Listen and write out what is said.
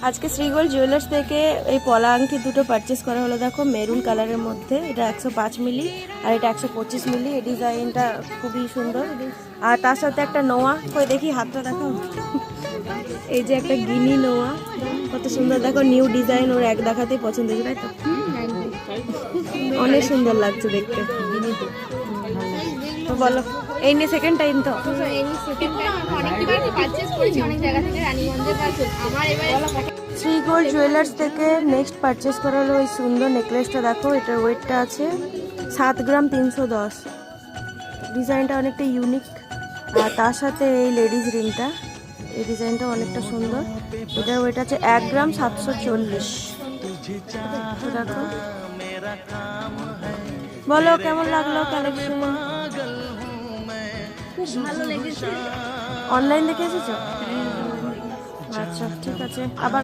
আজকে শ্রীগোল্ড জুয়েলার্স থেকে এই পলা আংটি দুটো পারচেস করা হলো। দেখো মেরুন কালারের মধ্যে, এটা 105 মিলি আর এটা 125 মিলি। এই ডিজাইনটা খুবই সুন্দর। আর তার সাথে একটা নোয়া, কই দেখি হাতটা দেখো। এই যে একটা গিনি নোয়া, কত সুন্দর দেখো, নিউ ডিজাইন। ওর এক দেখাতেই পছন্দ হয়েছে, তাই তো? অনেক সুন্দর লাগছে দেখতে। তো বলো, এই নিয়ে সেকেন্ড টাইম তো? শ্রীগোল্ড জুয়েলার্স থেকে নেক্সট পারচেস করা হলো ওই সুন্দর নেকলেসটা। দেখো এটার ওয়েটটা আছে 7 গ্রাম 310। ডিজাইনটা অনেকটা ইউনিক। আর তার সাথে এই লেডিস রিংটা, এই ডিজাইনটা অনেকটা সুন্দর। এটার ওয়েট আছে 1 গ্রাম 740। দেখো, বলো কেমন লাগলো কালেকশন? খুব ভালো লেগেছে। অনলাইন দেখে এসেছো? আচ্ছা ঠিক আছে, আবার